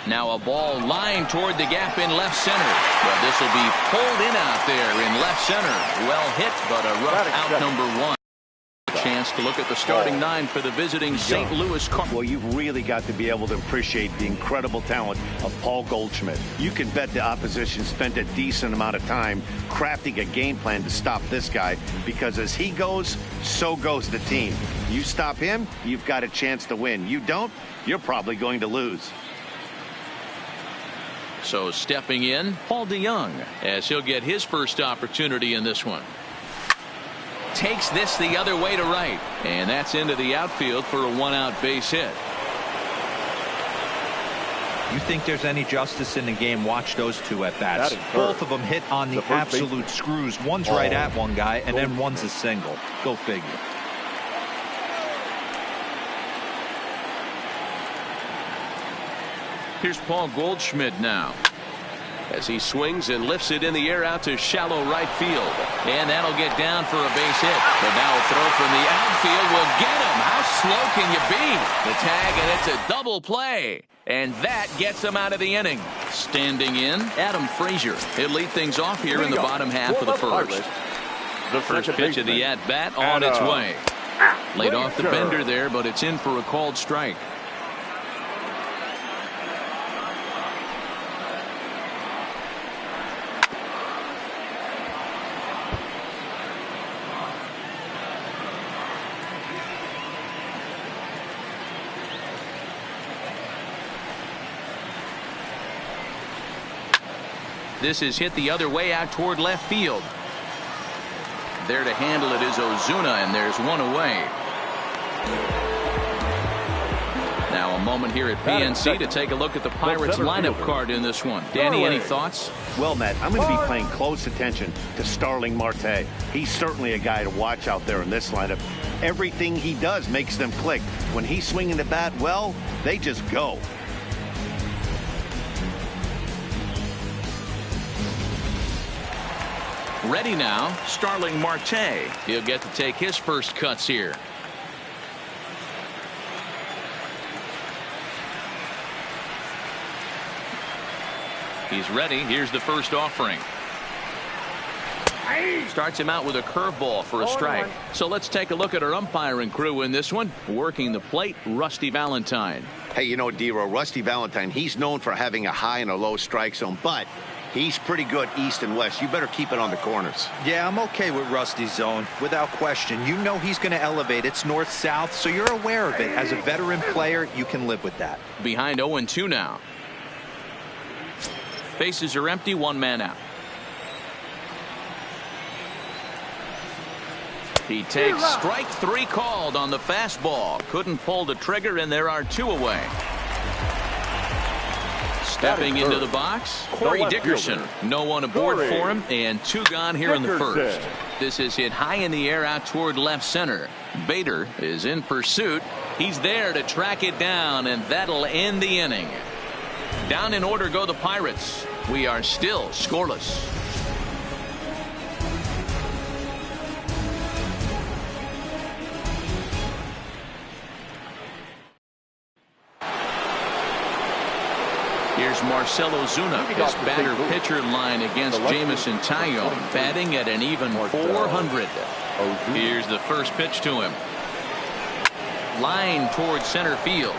Now a ball lined toward the gap in left center. But this will be pulled in out there in left center. Well hit, but a rough out number one. Chance to look at the starting nine for the visiting St. Louis Cardinals. Well, you've really got to be able to appreciate the incredible talent of Paul Goldschmidt. You can bet the opposition spent a decent amount of time crafting a game plan to stop this guy, because as he goes, so goes the team. You stop him, you've got a chance to win. You don't, you're probably going to lose. So stepping in, Paul DeYoung, as he'll get his first opportunity in this one. Takes this the other way to right, and that's into the outfield for a one-out base hit. You think there's any justice in the game? Watch those two at bats. Both of them hit on the absolute screws. One's right at one guy, and then one's a single. Go figure. Here's Paul Goldschmidt now, as he swings and lifts it in the air out to shallow right field. And that'll get down for a base hit. But now a throw from the outfield will get him. How slow can you be? The tag, and it's a double play. And that gets him out of the inning. Standing in, Adam Frazier. He'll lead things off here in the bottom half of the first. The first pitch of the at-bat on its way. Laid off the bender there, but it's in for a called strike. This is hit the other way out toward left field. There to handle it is Ozuna, and there's one away. Now a moment here at PNC to take a look at the Pirates lineup card in this one. Danny, any thoughts? Well, Matt, I'm going to be paying close attention to Starling Marte. He's certainly a guy to watch out there in this lineup. Everything he does makes them click. When he's swinging the bat, well, they just go. Ready now, Starling Marte. He'll get to take his first cuts here. He's ready. Here's the first offering. Starts him out with a curveball for a strike. So let's take a look at our umpiring crew in this one. Working the plate, Rusty Valentine. Hey, you know, Dero, Rusty Valentine, he's known for having a high and a low strike zone, but he's pretty good east and west. You better keep it on the corners. Yeah, I'm okay with Rusty's zone, without question. You know he's going to elevate. It's north-south, so you're aware of it. As a veteran player, you can live with that. Behind 0-2 now. Bases are empty, one man out. He takes strike three called on the fastball. Couldn't pull the trigger, and there are two away. Stepping into the box, Corey Dickerson. No one aboard for him, and two gone here in the first. This is hit high in the air out toward left center. Bader is in pursuit. He's there to track it down, and that'll end the inning. Down in order go the Pirates. We are still scoreless. Here's Marcell Ozuna, his batter-pitcher line against Jameson Taillon, batting at an even 400. Here's the first pitch to him. Line towards center field.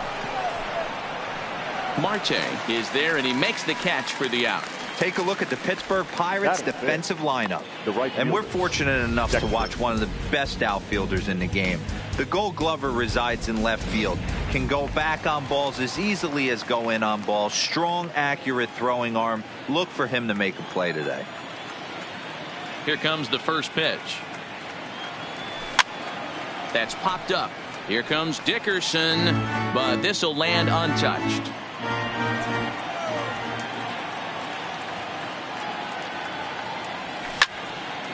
Marte is there, and he makes the catch for the out. Take a look at the Pittsburgh Pirates defensive lineup. And we're fortunate enough to watch one of the best outfielders in the game. The Gold Glover resides in left field. Can go back on balls as easily as go in on balls. Strong, accurate throwing arm. Look for him to make a play today. Here comes the first pitch. That's popped up. Here comes Dickerson, but this will land untouched.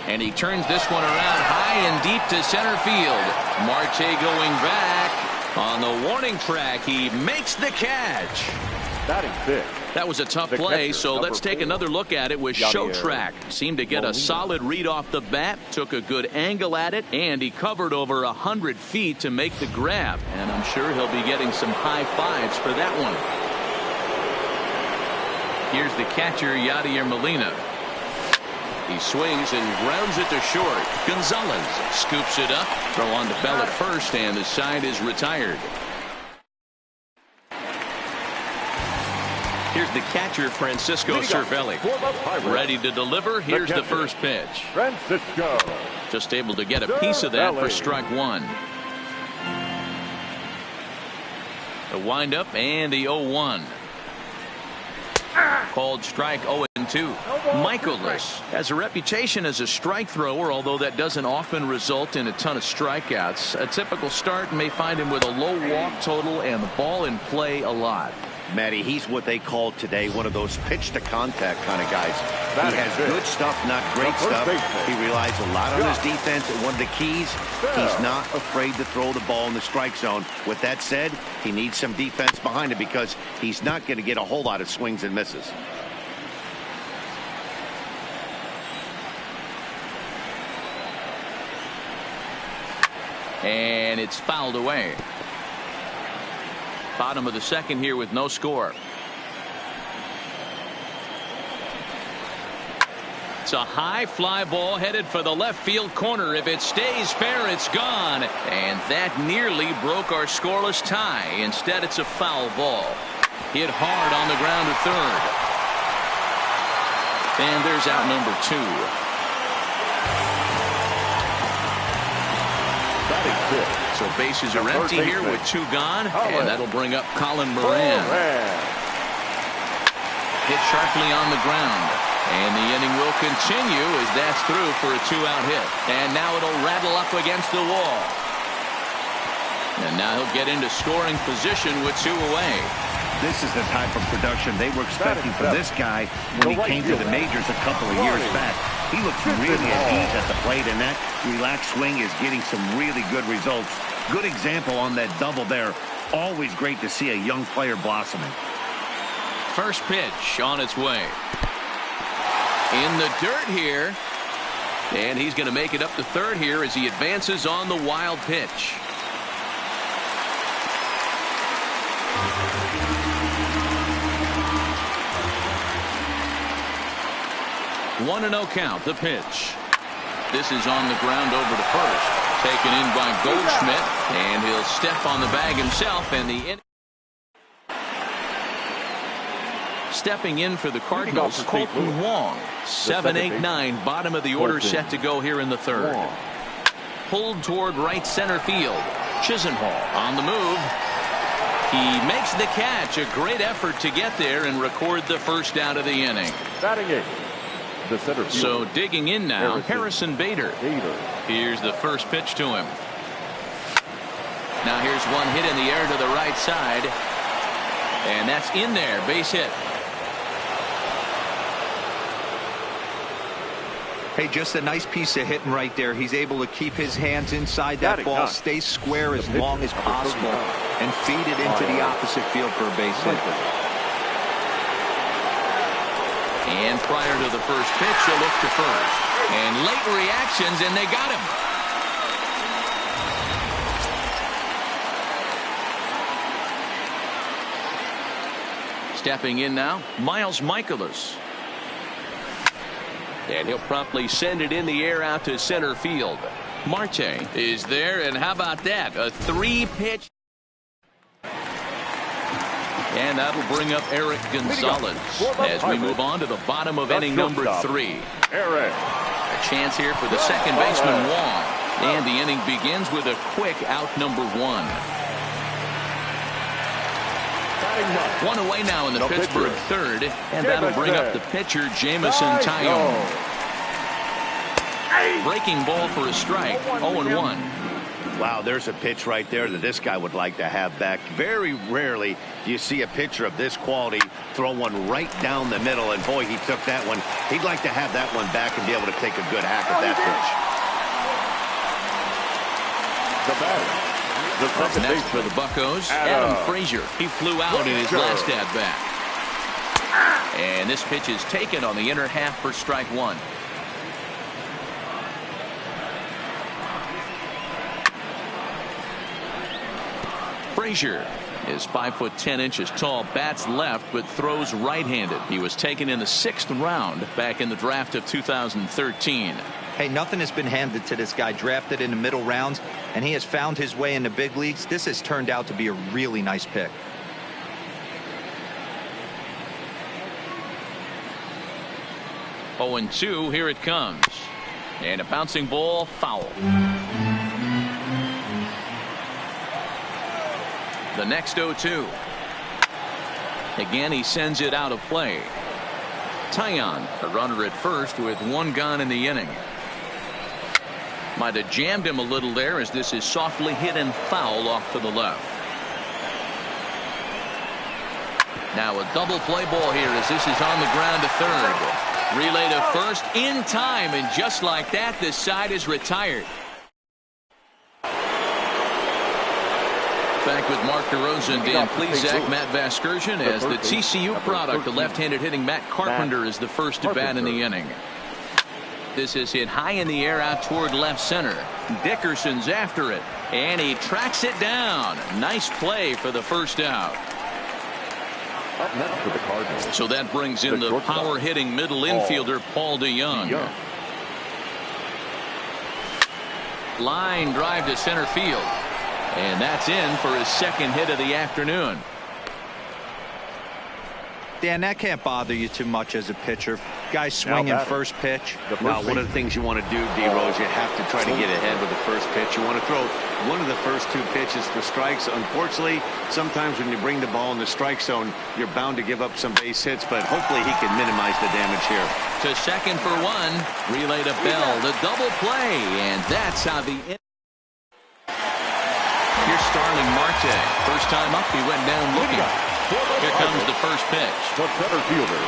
And he turns this one around high and deep to center field. Marte going back on the warning track. He makes the catch. That was a tough play, so let's take another look at it with Show Track. Seemed to get a solid read off the bat, took a good angle at it, and he covered over 100 feet to make the grab. And I'm sure he'll be getting some high fives for that one. Here's the catcher, Yadier Molina. He swings and grounds it to short. Gonzalez scoops it up. Throw on to Bell at first, and the side is retired. Here's the catcher, Francisco Cervelli. Ready to deliver. Here's the first pitch. Francisco. Just able to get a piece of that for strike one. The windup and the 0-1. Called strike 0-2. Michaelis has a reputation as a strike thrower, although that doesn't often result in a ton of strikeouts. A typical start may find him with a low walk total and the ball in play a lot. Matty, he's what they call today one of those pitch to contact kind of guys. He has good stuff, not great stuff. He relies a lot on his defense, and one of the keys, he's not afraid to throw the ball in the strike zone. With that said, he needs some defense behind him because he's not going to get a whole lot of swings and misses. And it's fouled away. Bottom of the second here with no score. It's a high fly ball headed for the left field corner. If it stays fair, it's gone. And that nearly broke our scoreless tie. Instead, it's a foul ball. Hit hard on the ground to third. And there's out number 2. So bases are empty here with 2 gone, and that'll bring up Colin Moran. Hit sharply on the ground, and the inning will continue as that's through for a 2-out hit. And now it'll rattle up against the wall. And now he'll get into scoring position with 2 away. This is the type of production they were expecting from this guy when he came to the majors a couple of years back. He looks really at ease at the plate, and that relaxed swing is getting some really good results. Good example on that double there. Always great to see a young player blossoming. First pitch on its way. In the dirt here. And he's going to make it up to third here as he advances on the wild pitch. 1-0 count. The pitch. This is on the ground over to first. Taken in by Goldschmidt, and he'll step on the bag himself, and the stepping in for the Cardinals, Colton Wong. 7-8-9, bottom of the order set to go here in the third. Pulled toward right center field. Chisenhall on the move. He makes the catch. A great effort to get there and record the first out of the inning. Batting eighth, the center fielder. So digging in now, Harrison Bader. Here's the first pitch to him. Now here's one hit in the air to the right side. And that's in there. Base hit. Hey, just a nice piece of hitting right there. He's able to keep his hands inside that ball, stay square as long as possible, and feed it into the opposite field for a base hit. And prior to the first pitch, a look to first. And late reactions, and they got him. Stepping in now, Miles Michaelis. And he'll promptly send it in the air out to center field. Marte is there, and how about that? A 3-pitch. And that'll bring up Eric Gonzalez as we move on to the bottom of inning number 3. Eric. A chance here for the second baseman, Wong. And the inning begins with a quick out number 1. One away now in the Pittsburgh third, and that'll bring up the pitcher, Jamison Tyone. Breaking ball for a strike, 0-1. Wow, there's a pitch right there that this guy would like to have back. Very rarely do you see a pitcher of this quality throw one right down the middle, and boy, he took that one. He'd like to have that one back and be able to take a good hack at that pitch. The batter. Next for the Buccos, Adam Frazier. He flew out in his last at-bat. And this pitch is taken on the inner half for strike 1. Frazier is 5'10" tall, bats left, but throws right-handed. He was taken in the 6th round back in the draft of 2013. Hey, nothing has been handed to this guy. Drafted in the middle rounds, and he has found his way in the big leagues. This has turned out to be a really nice pick. Oh, 0-2, here it comes. And a bouncing ball, foul. The next 0-2. Again, he sends it out of play. Taillon, a runner at first with 1 gone in the inning. Might have jammed him a little there as this is softly hit and foul off to the left. Now a double play ball here as this is on the ground to third. Relay to first in time, and just like that, this side is retired. Back with Mark DeRosa and Dan Plesac, Matt Vasgersian as the TCU product. The left-handed hitting Matt Carpenter is the first to bat in the inning. This is hit high in the air out toward left center. Dickerson's after it, and he tracks it down. Nice play for the first out. Up next for the Cardinals. So that brings in the power-hitting middle infielder Paul DeYoung. Line drive to center field. And that's in for his 2nd hit of the afternoon. Dan, that can't bother you too much as a pitcher. Guy swinging first pitch. Now, one of the things you want to do, D-Rose, you have to try to get ahead with the first pitch. You want to throw one of the first 2 pitches for strikes. Unfortunately, sometimes when you bring the ball in the strike zone, you're bound to give up some base hits, but hopefully he can minimize the damage here. To second for 1. Relay to Bell. The double play, and that's how the... Here's Starling Marte. First time up, he went down looking. Here comes the first pitch. The center fielder,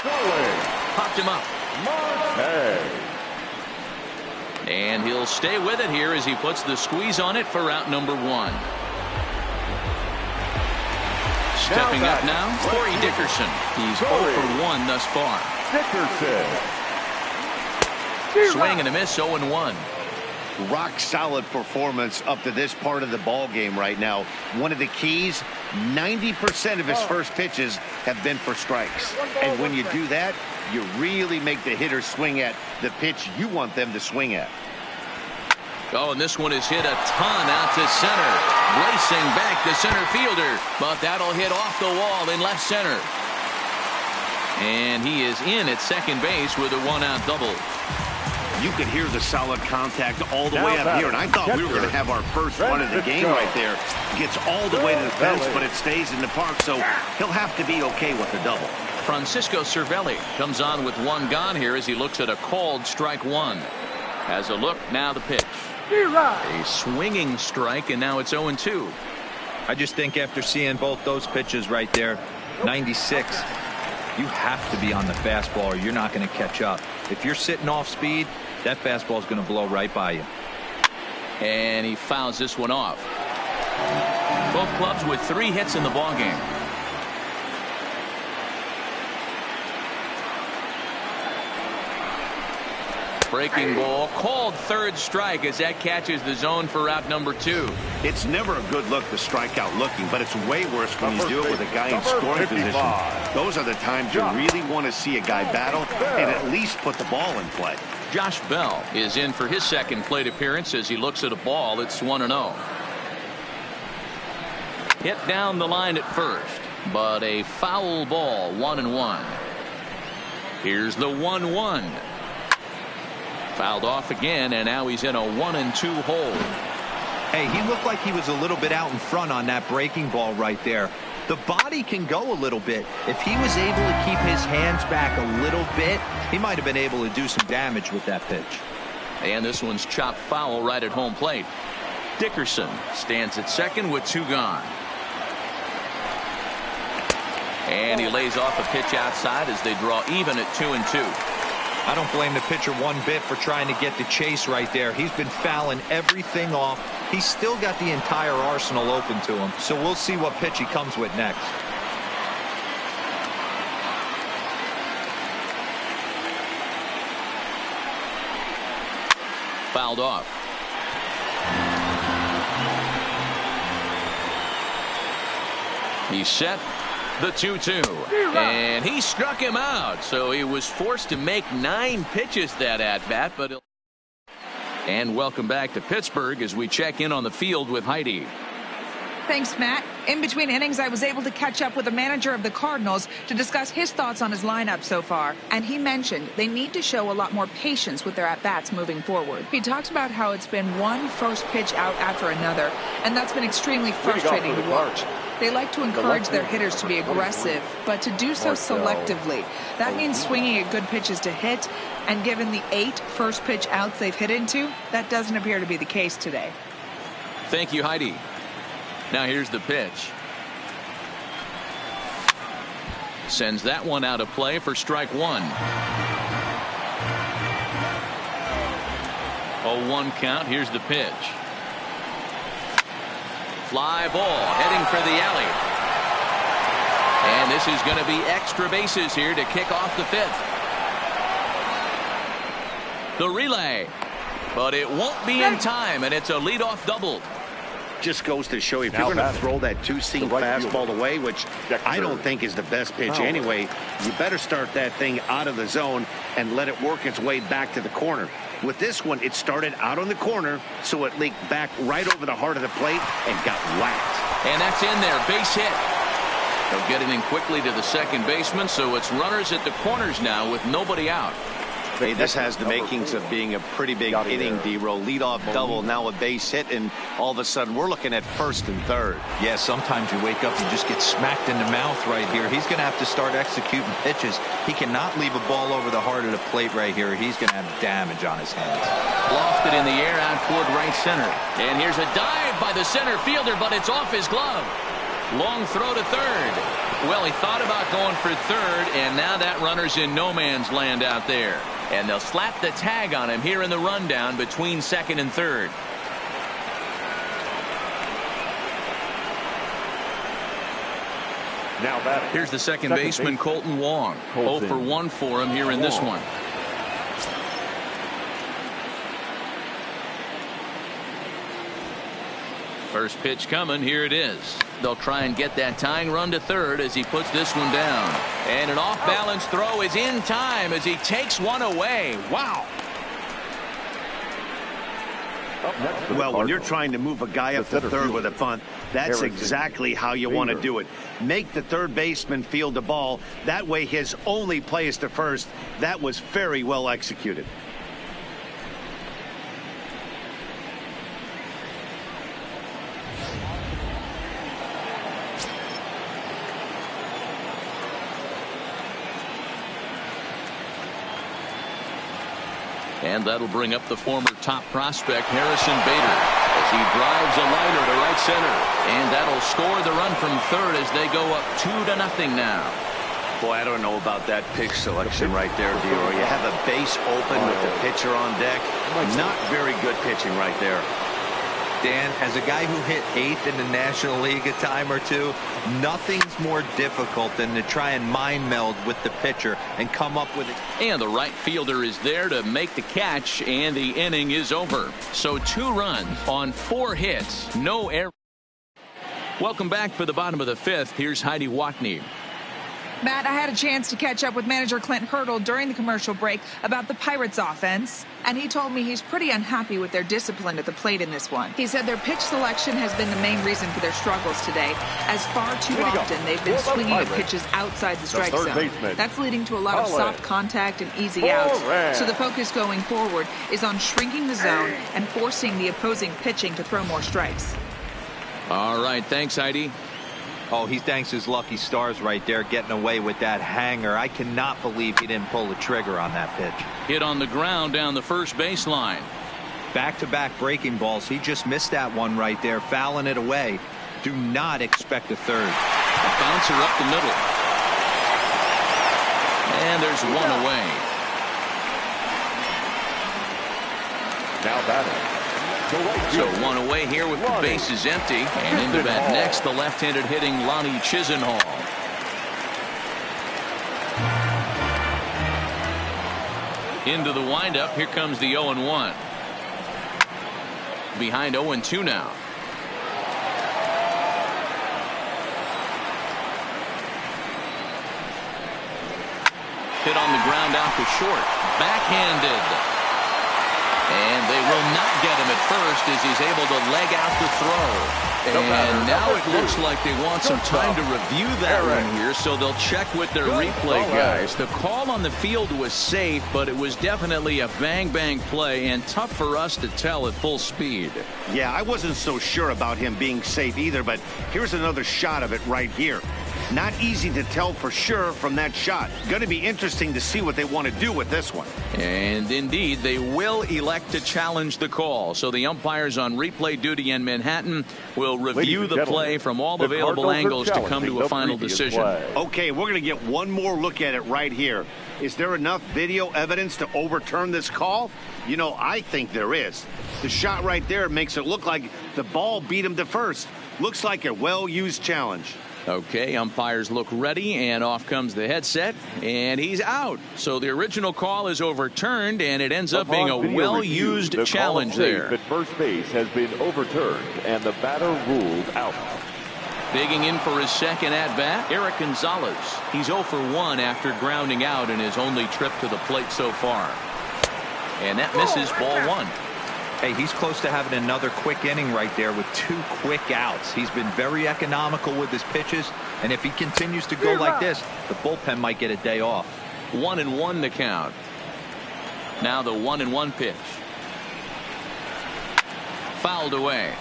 Starling. Popped him up. Marte. And he'll stay with it here as he puts the squeeze on it for out number 1. Stepping up now, Corey Dickerson. He's 0 for 1 thus far. Dickerson. Swing and a miss, 0-1. Rock solid performance up to this part of the ball game right now. One of the keys, 90% of his first pitches have been for strikes. And when you do that, you really make the hitter swing at the pitch you want them to swing at. Oh, and this one is hit a ton out to center. Racing back the center fielder, but that'll hit off the wall in left center. And he is in at second base with a 1-out double. You could hear the solid contact all the way up here, and I thought we were going to have our first run of the game right there. Gets all the way to the fence, but it stays in the park, so he'll have to be okay with the double. Francisco Cervelli comes on with 1 gone here as he looks at a called strike 1. Has a look, now the pitch. A swinging strike, and now it's 0-2. I just think after seeing both those pitches right there, 96, you have to be on the fastball or you're not going to catch up. If you're sitting off speed, that fastball is going to blow right by you. And he fouls this one off. Both clubs with 3 hits in the ballgame. Breaking ball, called third strike as that catches the zone for out number 2. It's never a good look to strike out looking, but it's way worse when you do it with a guy in scoring position. Those are the times you really want to see a guy battle and at least put the ball in play. Josh Bell is in for his second plate appearance as he looks at a ball. It's 1-0. Hit down the line at first, but a foul ball, 1-1. Here's the 1-1. Fouled off again, and now he's in a 1-2 hole. Hey, he looked like he was a little bit out in front on that breaking ball right there. The body can go a little bit. If he was able to keep his hands back a little bit, he might have been able to do some damage with that pitch. And this one's chopped foul right at home plate. Dickerson stands at second with 2 gone. And he lays off a pitch outside as they draw even at 2-2. I don't blame the pitcher one bit for trying to get the chase right there. He's been fouling everything off. He's still got the entire arsenal open to him. So we'll see what pitch he comes with next. Fouled off. He's set. The 2-2. And he struck him out. So he was forced to make 9 pitches that at-bat. And welcome back to Pittsburgh as we check in on the field with Heidi. Thanks, Matt. In between innings, I was able to catch up with the manager of the Cardinals to discuss his thoughts on his lineup so far. And he mentioned they need to show a lot more patience with their at-bats moving forward. He talked about how it's been one first pitch out after another, and that's been extremely frustrating to watch. They like to encourage their hitters to be aggressive, but to do so selectively. That means swinging at good pitches to hit, and given the 8 first pitch outs they've hit into, that doesn't appear to be the case today. Thank you, Heidi. Now here's the pitch. Sends that one out of play for strike 1. 0-1 count. Here's the pitch. Fly ball heading for the alley. And this is going to be extra bases here to kick off the 5th. The relay. But it won't be in time, and it's a leadoff double. Just goes to show you, if you're going to throw that two-seam fastball away, which I don't think is the best pitch anyway, you better start that thing out of the zone and let it work its way back to the corner. With this one, it started out on the corner, so it leaked back right over the heart of the plate and got whacked. And that's in there, base hit. They'll get it in quickly to the second baseman, so it's runners at the corners now with nobody out. Hey, this has the makings of being a pretty big inning, D-Roll. Leadoff double, now a base hit, and all of a sudden we're looking at first and third. Yeah, sometimes you wake up and just get smacked in the mouth right here. He's going to have to start executing pitches. He cannot leave a ball over the heart of the plate right here. He's going to have damage on his hands. Lofted in the air out toward right center. And here's a dive by the center fielder, but it's off his glove. Long throw to third. Well, he thought about going for third, and now that runner's in no man's land out there. And they'll slap the tag on him here in the rundown between second and third. Now batting. Here's the second baseman, Colton Wong. 0 for 1 for him here in this one. First pitch coming. Here it is. They'll try and get that tying run to third as he puts this one down. And an off-balance throw is in time as he takes one away. Wow. Well, when you're trying to move a guy up to third with a bunt, that's exactly how you want to do it. Make the third baseman field the ball. That way his only play is to first. That was very well executed. And that'll bring up the former top prospect, Harrison Bader, as he drives a liner to right center. And that'll score the run from third as they go up 2-0 now. Boy, I don't know about that pitch selection right there, Dior. You have a base open with the pitcher on deck. Not very good pitching right there. Dan, as a guy who hit 8th in the National League a time or two, nothing's more difficult than to try and mind meld with the pitcher and come up with it. And the right fielder is there to make the catch, and the inning is over. So 2 runs on 4 hits, no error. Welcome back for the bottom of the 5th. Here's Heidi Watney. Matt, I had a chance to catch up with manager Clint Hurdle during the commercial break about the Pirates offense, and he told me he's pretty unhappy with their discipline at the plate in this one. He said their pitch selection has been the main reason for their struggles today, as far too often they've been swinging at pitches outside the strike zone. That's leading to a lot of soft contact and easy outs. So the focus going forward is on shrinking the zone and forcing the opposing pitching to throw more strikes. All right, thanks, Heidi. Oh, he thanks his lucky stars right there getting away with that hanger. I cannot believe he didn't pull the trigger on that pitch. Hit on the ground down the first baseline. Back-to-back breaking balls. He just missed that one right there, fouling it away. Do not expect a third. A bouncer up the middle. And there's one away. Now batting. So one away here with the bases empty. And into bat next, the left-handed hitting Lonnie Chisenhall. Into the windup. Here comes the 0-1. Behind 0-2 now. Hit on the ground out to short. Backhanded. And they will not get him at first as he's able to leg out the throw. And now it looks like they want some time to review that one here, so they'll check with their replay guys. The call on the field was safe, but it was definitely a bang-bang play and tough for us to tell at full speed. Yeah, I wasn't so sure about him being safe either, but here's another shot of it right here. Not easy to tell for sure from that shot. Going to be interesting to see what they want to do with this one. And indeed, they will elect to challenge the call. So the umpires on replay duty in Manhattan will review the play from all available angles to come to a final decision. Okay, we're going to get one more look at it right here. Is there enough video evidence to overturn this call? You know, I think there is. The shot right there makes it look like the ball beat him to first. Looks like a well-used challenge. Okay, umpires look ready, and off comes the headset, and he's out. So the original call is overturned, and it ends up being a well-used challenge there. The first base has been overturned, and the batter ruled out. Digging in for his second at-bat, Eric Gonzalez. He's 0 for 1 after grounding out in his only trip to the plate so far. And that misses ball 1. Hey, he's close to having another quick inning right there with 2 quick outs. He's been very economical with his pitches, and if he continues to go like this, the bullpen might get a day off. 1-1 the count. Now the 1-1 pitch. Fouled away.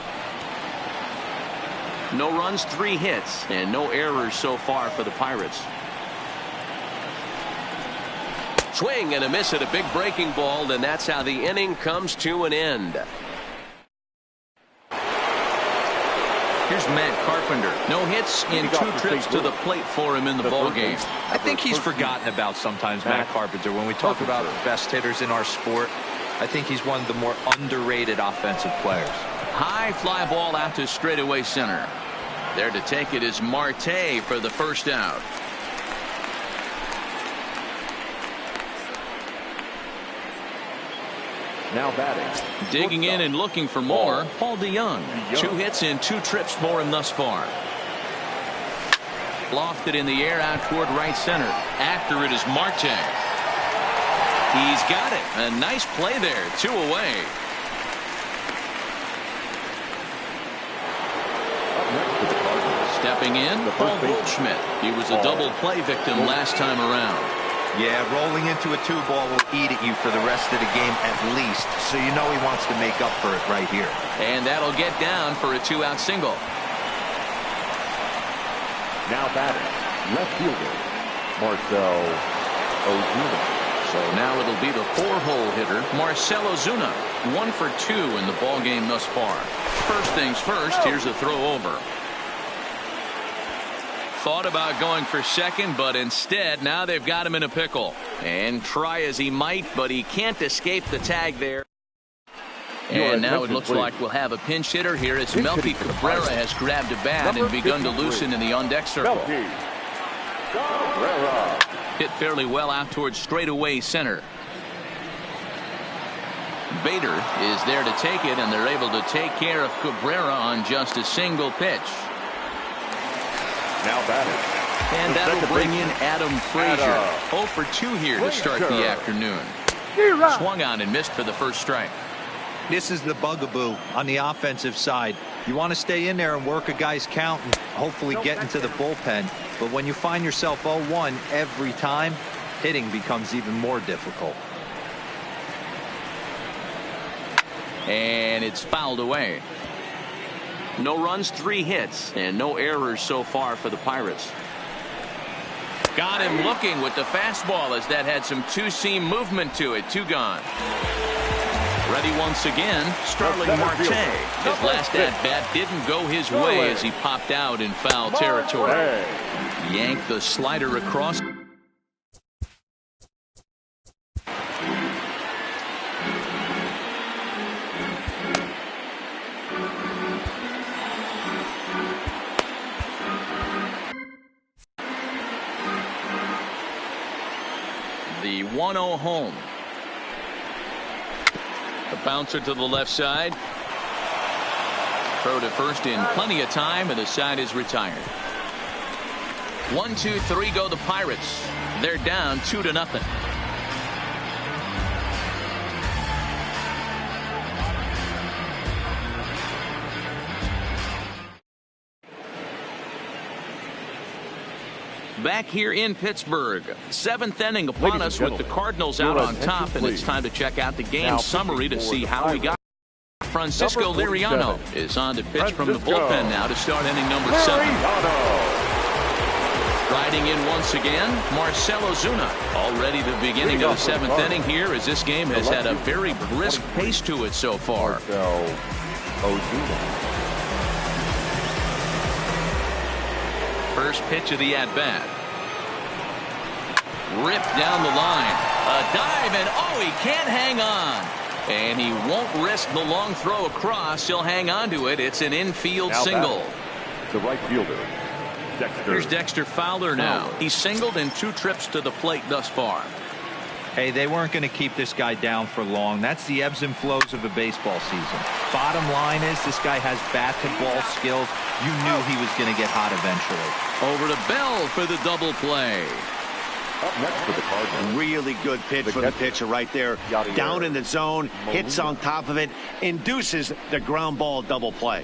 No runs, 3 hits, and no errors so far for the Pirates. Swing and a miss at a big breaking ball, and that's how the inning comes to an end. Here's Matt Carpenter. No hits in 2 trips to the plate for him in the ballgame. I think he's forgotten about sometimes, Matt Carpenter. When we talk about best hitters in our sport, I think he's one of the more underrated offensive players. High fly ball out to straightaway center. There to take it is Marte for the first out. Now batting. Digging in and looking for more, Paul DeYoung. 2 hits in 2 trips for him thus far. Lofted in the air out toward right center. After it is Marte. He's got it. A nice play there. 2 away. Stepping in, Paul Goldschmidt. He was a double play victim last time around. Yeah, rolling into a 2-ball will eat at you for the rest of the game at least, so you know he wants to make up for it right here. And that'll get down for a 2-out single. Now batting, left fielder, Marcell Ozuna. So now it'll be the 4-hole hitter, Marcell Ozuna. 1 for 2 in the ballgame thus far. First things first, here's a throw over. Thought about going for second, but instead now they've got him in a pickle. And try as he might, but he can't escape the tag there. And now it looks like we'll have a pinch hitter here as Melky Cabrera has grabbed a bat and begun to loosen in the on-deck circle. Hit fairly well out towards straightaway center. Bader is there to take it, and they're able to take care of Cabrera on just a single pitch. Now batting. And that'll bring in Adam Frazier. 0 for 2 here to start the afternoon. Swung on and missed for the first strike. This is the bugaboo on the offensive side. You want to stay in there and work a guy's count and hopefully get into the bullpen. But when you find yourself 0-1 every time, hitting becomes even more difficult. And it's fouled away. No runs, 3 hits, and no errors so far for the Pirates. Got him looking with the fastball as that had some 2-seam movement to it. 2 gone. Ready once again, Starling Marte. His last at-bat didn't go his way as he popped out in foul territory. Yanked the slider across. The 1-0 home. The bouncer to the left side. Throw to first in plenty of time, and the side is retired. 1, 2, 3 go the Pirates. They're down 2-0. Back here in Pittsburgh, 7th inning upon us with the Cardinals out on top, and it's time to check out the game summary to see how we got. Francisco Liriano is on to pitch from the bullpen now to start inning number 7. Riding in once again, Marcell Ozuna. Already the beginning of the 7th inning here, as this game has had a very brisk pace to it so far. First pitch of the at-bat. Ripped down the line. A dive, and oh, he can't hang on. And he won't risk the long throw across. He'll hang on to it. It's an infield single. The right fielder, Dexter. Here's Dexter Fowler now. He's singled in 2 trips to the plate thus far. Hey, they weren't going to keep this guy down for long. That's the ebbs and flows of a baseball season. Bottom line is this guy has bat-to-ball skills. You knew he was going to get hot eventually. Over to Bell for the double play. Up next for the Cardinals. Really good pitch for the pitcher right there. Down in the zone, hits on top of it, induces the ground ball double play.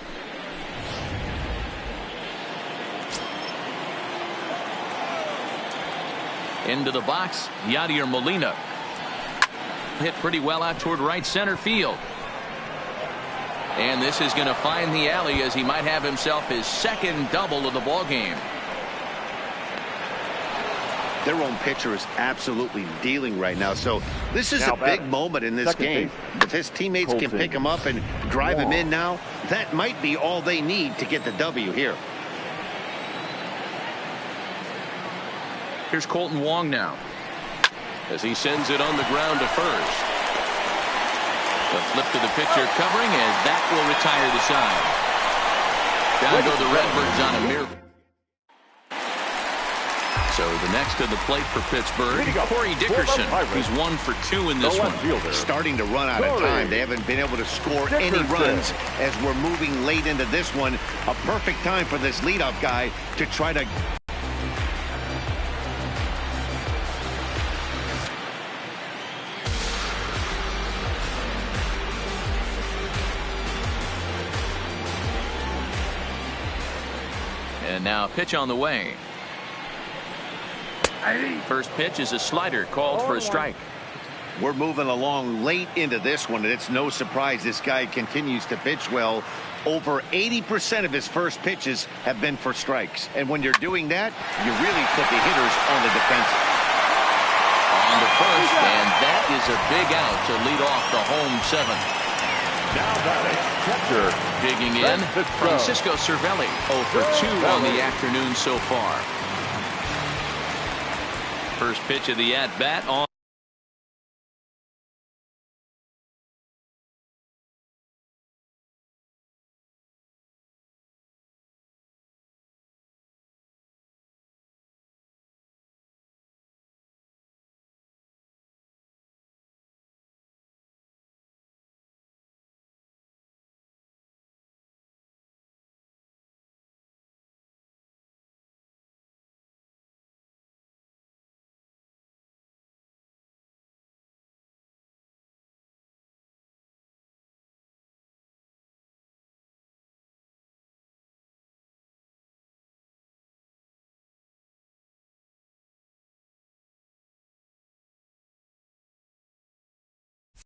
Into the box, Yadier Molina. Hit pretty well out toward right center field. And this is going to find the alley as he might have himself his second double of the ball game. Their own pitcher is absolutely dealing right now. So this is a big moment in this game. If his teammates can pick him up and drive him in now, that might be all they need to get the W here. Here's Colton Wong now as he sends it on the ground to first. The flip to the pitcher covering, as that will retire the side. Down go the Redbirds on a miracle. So the next to the plate for Pittsburgh, Corey Dickerson. He's 1 for 2 in this one. Starting to run out of time. They haven't been able to score any runs as we're moving late into this one. A perfect time for this leadoff guy to try to... And now a pitch on the way. First pitch is a slider called for a strike. We're moving along late into this one, and it's no surprise this guy continues to pitch well. Over 80% of his first pitches have been for strikes. And when you're doing that, you really put the hitters on the defensive. On to first, and that is a big out to lead off the home 7th. Now batting, catcher. Digging in, Francisco Cervelli. 0 for 2 on the afternoon so far. First pitch of the at-bat on.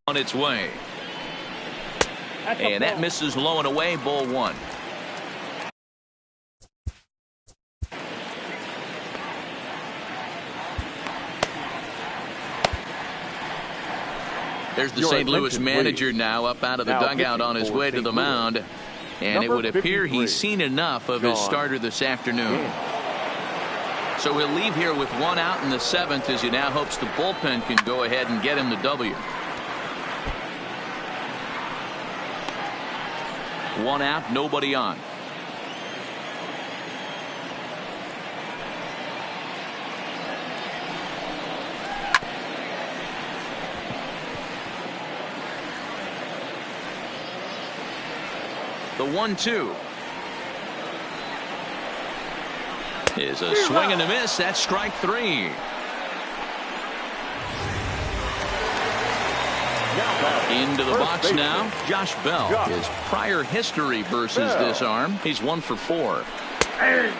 On its way. And that misses low and away, ball 1. There's the St. Louis manager now up out of the dugout on his way to the mound. And it would appear he's seen enough of his starter this afternoon. So he'll leave here with 1 out in the 7th as he now hopes the bullpen can go ahead and get him the W. 1 out, nobody on. The 1-2. is a swing and a miss. That's strike 3. Into the box now, Josh Bell. His prior history versus this arm, he's 1 for 4.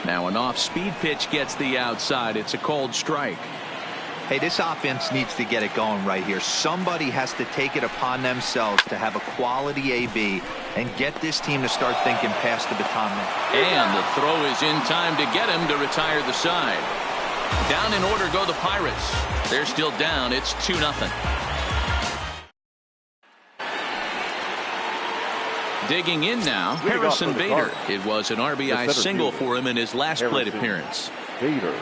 Now an off-speed pitch gets the outside. It's a cold strike. Hey, this offense needs to get it going right here. Somebody has to take it upon themselves to have a quality AB and get this team to start thinking past the baton. And the throw is in time to get him to retire the side. Down in order go the Pirates. They're still down. It's 2-0. Digging in now, Harrison Bader. It was an RBI single for him in his last plate appearance. Bader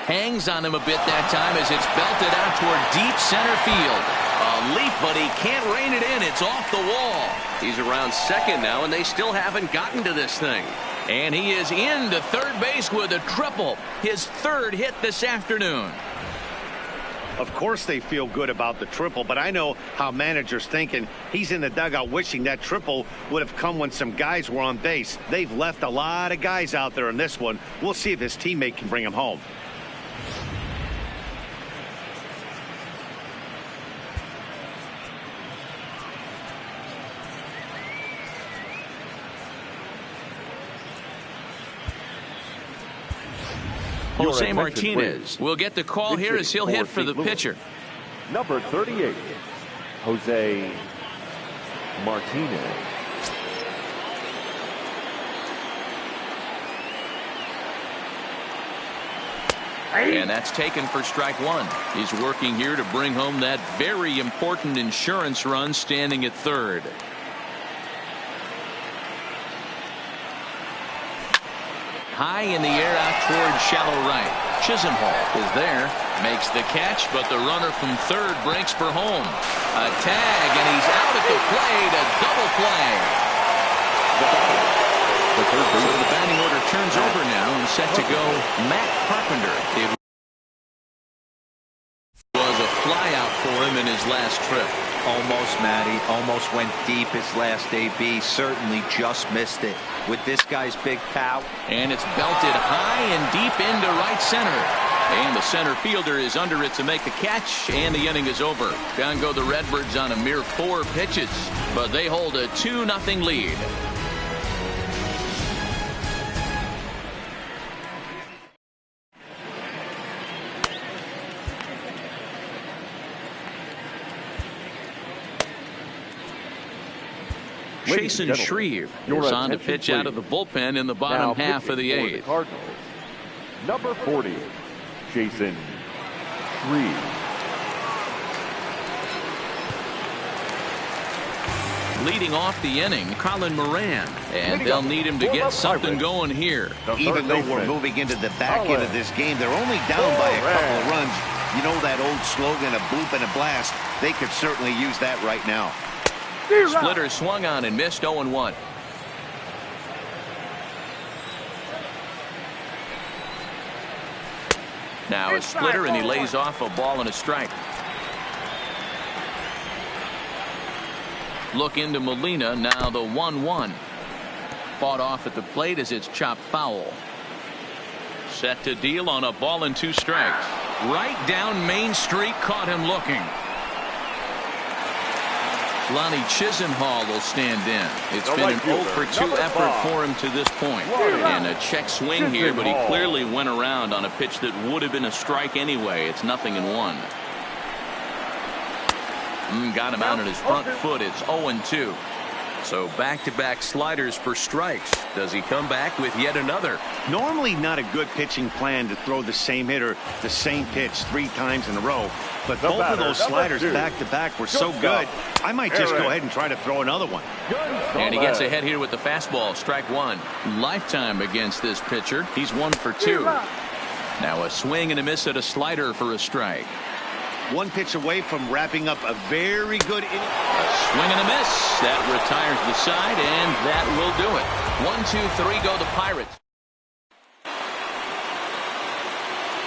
hangs on him a bit that time as it's belted out toward deep center field. A leap, but he can't rein it in. It's off the wall. He's around second now, and they still haven't gotten to this thing. And he is into third base with a triple. His third hit this afternoon. Of course they feel good about the triple, but I know how managers thinking. He's in the dugout wishing that triple would have come when some guys were on base. They've left a lot of guys out there in this one. We'll see if his teammate can bring him home. Jose Martinez will get the call here as he'll hit for the pitcher. Number 38, Jose Martinez. And that's taken for strike 1. He's working here to bring home that very important insurance run, standing at third. High in the air out toward shallow right. Chisenhall is there, makes the catch, but the runner from third breaks for home. A tag, and he's out at the plate. A double play. So the batting order turns over now and set to go Matt Carpenter. It was a flyout for him in his last trip. Almost, Matty. Almost went deep his last AB. Certainly just missed it. With this guy's big power. And it's belted high and deep into right center. And the center fielder is under it to make the catch, and the inning is over. Down go the Redbirds on a mere 4 pitches, but they hold a 2-0 lead. Jason Shreve is on to pitch out of the bullpen in the bottom half of the 8th. Cardinals, number 40, Jason Shreve. Leading off the inning, Colin Moran, and they'll need him to get something going here. Even though we're moving into the back end of this game, they're only down by a couple of runs. You know that old slogan, a bloop and a blast. They could certainly use that right now. Splitter swung on and missed. 0-1. Now a splitter, and he lays off a ball and a strike. Look into Molina. Now the 1-1. Fought off at the plate as it's chopped foul. Set to deal on a ball and 2 strikes. Right down Main Street, caught him looking. Lonnie Chisenhall will stand in. It's been an 0 for 2 effort for him to this point. And a check swing here, but he clearly went around on a pitch that would have been a strike anyway. It's 0-1. Got him out on his front foot. It's 0-2. So back-to-back sliders for strikes. Does he come back with yet another? Normally not a good pitching plan to throw the same hitter the same pitch 3 times in a row. But both of those sliders back-to-back were so good, I might just go ahead and try to throw another one. And he gets ahead here with the fastball. Strike 1. Lifetime against this pitcher. He's 1 for 2. Now a swing and a miss at a slider for a strike. 1 pitch away from wrapping up a very good inning. A swing and a miss. That retires the side, and that will do it. 1, 2, 3 go the Pirates.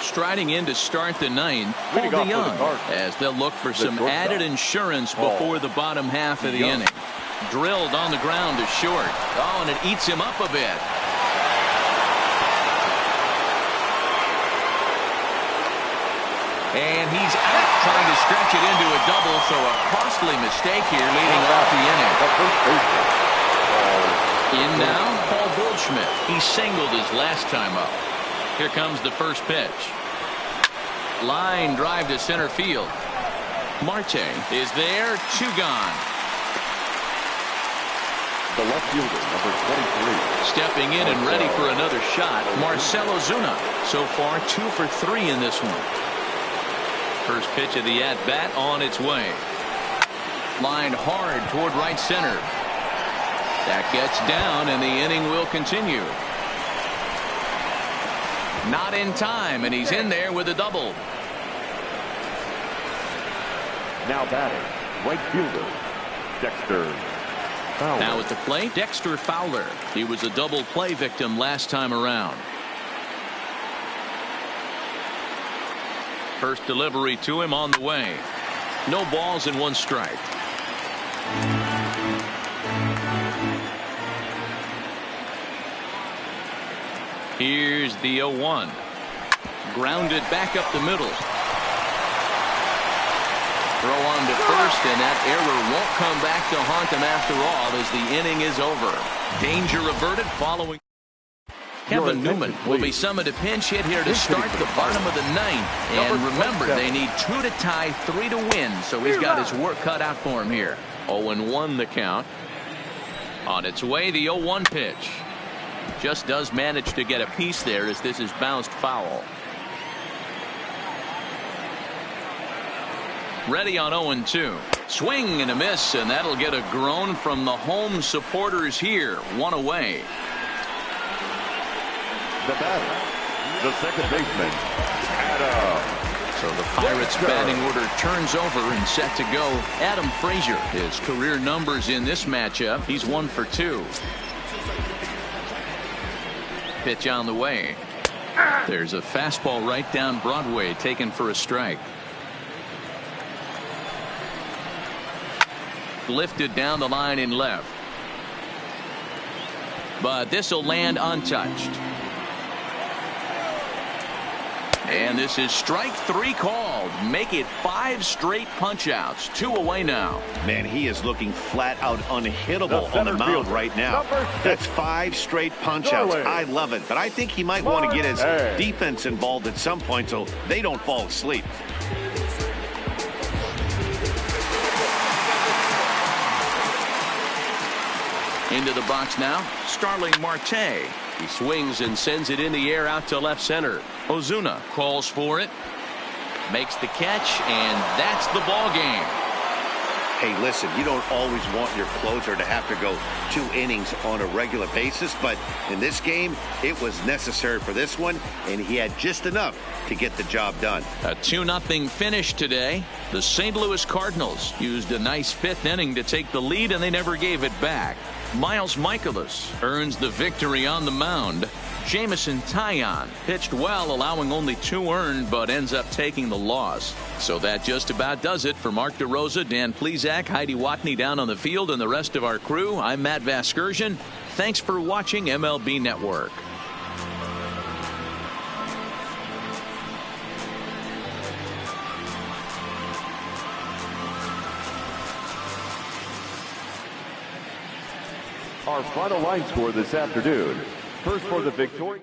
Striding in to start the 9th, Paul DeYoung, as they'll look for some added insurance before the bottom half of the inning. Drilled on the ground to short. Oh, and it eats him up a bit. And he's out trying to stretch it into a double, so a costly mistake here leading off the inning. In now, Paul Goldschmidt. He singled his last time up. Here comes the first pitch. Line drive to center field. Marte is there, 2 gone. The left fielder, number 23. Stepping in and ready for another shot, Marcell Ozuna. So far, 2 for 3 in this one. First pitch of the at-bat on its way. Lined hard toward right center. That gets down, and the inning will continue. Not in time, and he's in there with a double. Now batting, right fielder, Dexter Fowler. Now at the plate, Dexter Fowler. He was a double play victim last time around. First delivery to him on the way. No balls and 1 strike. Here's the 0-1. Grounded back up the middle. Throw on to first, and that error won't come back to haunt them after all as the inning is over. Danger averted following. Kevin Newman will be summoned a pinch hit here to start the bottom of the 9th. And remember, they need 2 to tie, 3 to win, so he's got his work cut out for him here. 0-1 the count. On its way, the 0-1 pitch. Just does manage to get a piece there as this is bounced foul. Ready on 0-2. Swing and a miss, and that'll get a groan from the home supporters here. 1 away. The batter, the second baseman, Adam. So the Pirates batting order turns over and set to go. Adam Frazier, his career numbers in this matchup, he's 1 for 2. Pitch on the way. There's a fastball right down Broadway taken for a strike. Lifted down the line in left. But this will land untouched. And this is strike 3 called. Make it 5 straight punch-outs. 2 away now. Man, he is looking flat out unhittable on the mound right now. That's 5 straight punch-outs. I love it. But I think he might want to get his defense involved at some point so they don't fall asleep. Into the box now, Starling Marte. He swings and sends it in the air out to left center. Ozuna calls for it, makes the catch, and that's the ball game. Hey, listen, you don't always want your closer to have to go 2 innings on a regular basis, but in this game, it was necessary for this one, and he had just enough to get the job done. A 2-0 finish today. The St. Louis Cardinals used a nice 5th inning to take the lead, and they never gave it back. Miles Michaelis earns the victory on the mound. Jamison Taillon pitched well, allowing only 2 earned, but ends up taking the loss. So that just about does it for Mark DeRosa, Dan Plesac, Heidi Watney down on the field, and the rest of our crew. I'm Matt Vasgersian. Thanks for watching MLB Network. Our final line score this afternoon. First for the victory.